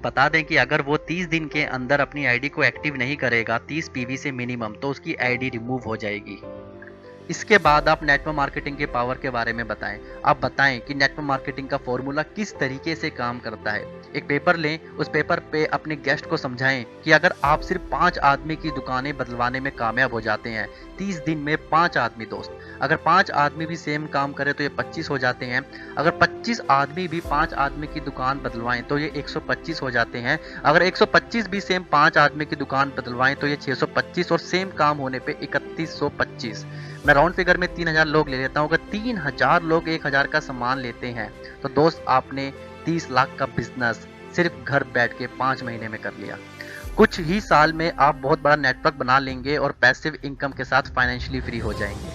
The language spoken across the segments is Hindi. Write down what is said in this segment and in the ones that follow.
बता दें कि अगर वो 30 दिन के अंदर अपनी आईडी को एक्टिव नहीं करेगा 30 पीवी से मिनिमम, तो उसकी आईडी रिमूव हो जाएगी। इसके बाद आप नेटवर्क मार्केटिंग के पावर के बारे में बताएं। आप बताएं कि नेटवर्क मार्केटिंग का फॉर्मूला किस तरीके से काम करता है। एक पेपर लें, उस पेपर पे अपने गेस्ट को समझाएं कि अगर आप सिर्फ 5 आदमी की दुकानें बदलवाने में कामयाब हो जाते हैं, 30 दिन में 5 आदमी दोस्त, अगर 5 आदमी भी सेम काम करें तो ये 25 हो जाते हैं। अगर 25 आदमी भी 5 आदमी की दुकान बदलवाएं तो ये 125 हो जाते हैं। अगर 125 भी सेम 5 आदमी की दुकान बदलवाएं तो ये 625 और सेम काम होने पे 3125। मैं राउंड फिगर में 3000 लोग ले लेता हूँ। अगर 3000 लोग 1000 का सामान लेते हैं तो दोस्त आपने 30 लाख का बिजनेस सिर्फ घर बैठ के 5 महीने में कर लिया। कुछ ही साल में आप बहुत बड़ा नेटवर्क बना लेंगे और पैसिव इनकम के साथ फाइनेंशियली फ्री हो जाएंगे।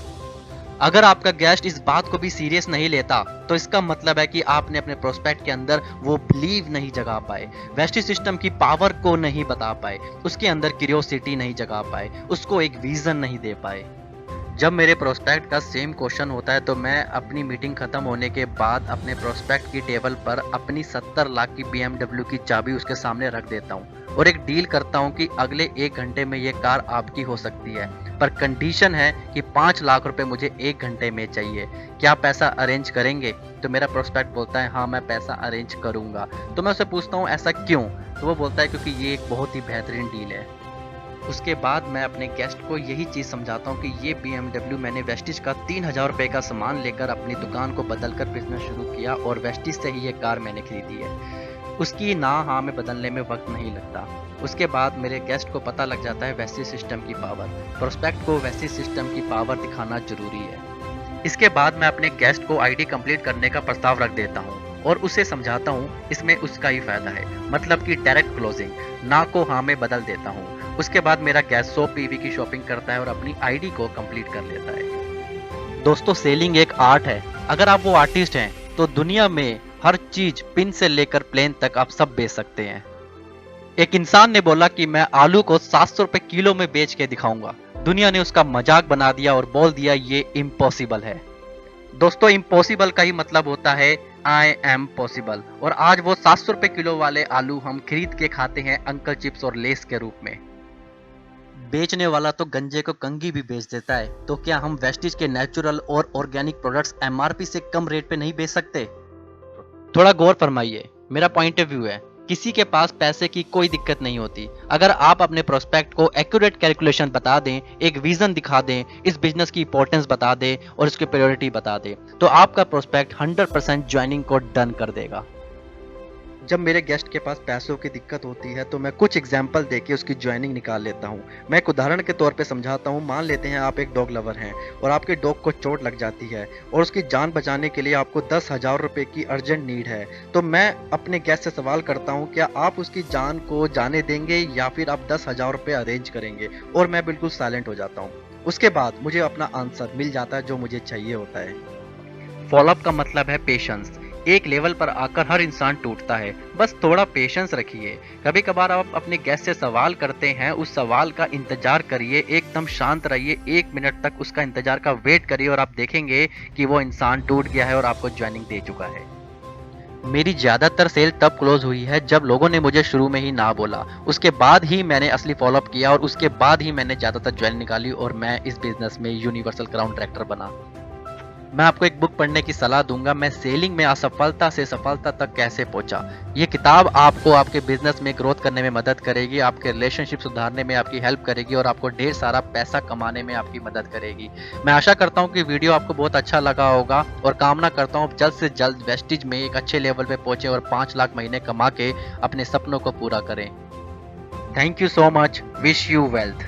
अगर आपका गेस्ट इस बात को भी सीरियस नहीं लेता तो इसका मतलब है कि आपने अपने प्रोस्पेक्ट के अंदर वो बिलीव नहीं जगा पाए, वेस्टिज सिस्टम की पावर को नहीं बता पाए, उसके अंदर क्यूरियोसिटी नहीं जगा पाए, उसको एक विजन नहीं दे पाए। जब मेरे प्रोस्पेक्ट का सेम क्वेश्चन होता है तो मैं अपनी मीटिंग खत्म होने के बाद अपने प्रोस्पेक्ट की टेबल पर अपनी 70 लाख की BMW की चाबी उसके सामने रख देता हूँ और एक डील करता हूँ कि अगले 1 घंटे में ये कार आपकी हो सकती है, पर कंडीशन है कि 5 लाख रुपए मुझे 1 घंटे में चाहिए। क्या पैसा अरेंज करेंगे? तो मेरा प्रोस्पेक्ट बोलता है हाँ मैं पैसा अरेंज करूंगा। तो मैं उससे पूछता हूँ ऐसा क्यों? तो वो बोलता है क्योंकि ये एक बहुत ही बेहतरीन डील है। उसके बाद मैं अपने गेस्ट को यही चीज़ समझाता हूँ कि ये BMW मैंने वेस्टिज का 3000 रुपये का सामान लेकर अपनी दुकान को बदलकर बिजनेस शुरू किया और वेस्टिज से ही ये कार मैंने खरीदी है। उसकी ना हाँ में बदलने में वक्त नहीं लगता। उसके बाद मेरे गेस्ट को पता लग जाता है वेस्टिज सिस्टम की पावर। प्रोस्पेक्ट को वेस्टिज सिस्टम की पावर दिखाना जरूरी है। इसके बाद मैं अपने गेस्ट को आईडी कंप्लीट करने का प्रस्ताव रख देता हूँ और उसे समझाता हूँ इसमें उसका ही फायदा है, मतलब कि डायरेक्ट क्लोजिंग, ना को हाँ में बदल देता हूँ। उसके बाद मेरा गेस्ट 100 पीवी की शॉपिंग करता है और अपनी आईडी को कंप्लीट कर लेता है। दोस्तों सेलिंग एक आर्ट है। अगर आप वो आर्टिस्ट हैं तो दुनिया में हर चीज पिन से लेकर प्लेन तक आप सब बेच सकते हैं। एक इंसान ने बोला कि मैं आलू को 700 रुपए किलो में बेच के दिखाऊंगा। दुनिया ने उसका मजाक बना दिया और बोल दिया ये इम्पॉसिबल है। दोस्तों इम्पॉसिबल का ही मतलब होता है आई एम पॉसिबल। और आज वो 700 रुपए किलो वाले आलू हम खरीद के खाते हैं अंकल चिप्स और लेस के रूप में। बेचने वाला तो गंजे को कंघी भी बेच देता है, तो क्या हम वेस्टिज के नेचुरल और ऑर्गेनिक प्रोडक्ट्स MRP से कम रेट पे नहीं बेच सकते? थोड़ा गौर फरमाइए, मेरा पॉइंट ऑफ व्यू है। किसी के पास पैसे की कोई दिक्कत नहीं होती। अगर आप अपने प्रोस्पेक्ट को एक्यूरेट कैलकुलेशन बता दें, एक विजन दिखा दें, इस बिजनेस की इंपॉर्टेंस बता दें और इसकी प्रायोरिटी बता दें, तो आपका प्रोस्पेक्ट 100% ज्वाइनिंग को डन कर देगा। जब मेरे गेस्ट के पास पैसों की दिक्कत होती है तो मैं कुछ एग्जाम्पल देके उसकी ज्वाइनिंग निकाल लेता हूँ। मैं एक उदाहरण के तौर पे समझाता हूँ। मान लेते हैं आप एक डॉग लवर हैं और आपके डॉग को चोट लग जाती है और उसकी जान बचाने के लिए आपको 10,000 रुपये की अर्जेंट नीड है। तो मैं अपने गेस्ट से सवाल करता हूँ क्या आप उसकी जान को जाने देंगे या फिर आप 10,000 रुपये अरेंज करेंगे? और मैं बिल्कुल साइलेंट हो जाता हूँ। उसके बाद मुझे अपना आंसर मिल जाता है जो मुझे चाहिए होता है। फॉलोअप का मतलब है पेशेंस। एक लेवल पर आकर हर इंसान टूटता है, बस थोड़ा पेशेंस रखिए। कभी कभार आप अपने गेस्ट से सवाल करते हैं, उस सवाल का इंतजार करिए, एकदम शांत रहिए, 1 मिनट तक उसका इंतजार का वेट करिए और आप देखेंगे कि वो इंसान टूट गया है और आपको ज्वाइनिंग दे चुका है। मेरी ज्यादातर सेल तब क्लोज हुई है जब लोगों ने मुझे शुरू में ही ना बोला। उसके बाद ही मैंने असली फॉलोअप किया और उसके बाद ही मैंने ज्यादातर ज्वाइन निकाली और मैं इस बिजनेस में यूनिवर्सल क्राउन डायरेक्टर बना। मैं आपको एक बुक पढ़ने की सलाह दूंगा, मैं सेलिंग में असफलता से सफलता तक कैसे पहुंचा। ये किताब आपको आपके बिजनेस में ग्रोथ करने में मदद करेगी, आपके रिलेशनशिप सुधारने में आपकी हेल्प करेगी और आपको ढेर सारा पैसा कमाने में आपकी मदद करेगी। मैं आशा करता हूं कि वीडियो आपको बहुत अच्छा लगा होगा और कामना करता हूं जल्द से जल्द वेस्टिज में एक अच्छे लेवल पे पहुंचे और 5 लाख महीने कमा के अपने सपनों को पूरा करें। Thank you so much, wish you wealth.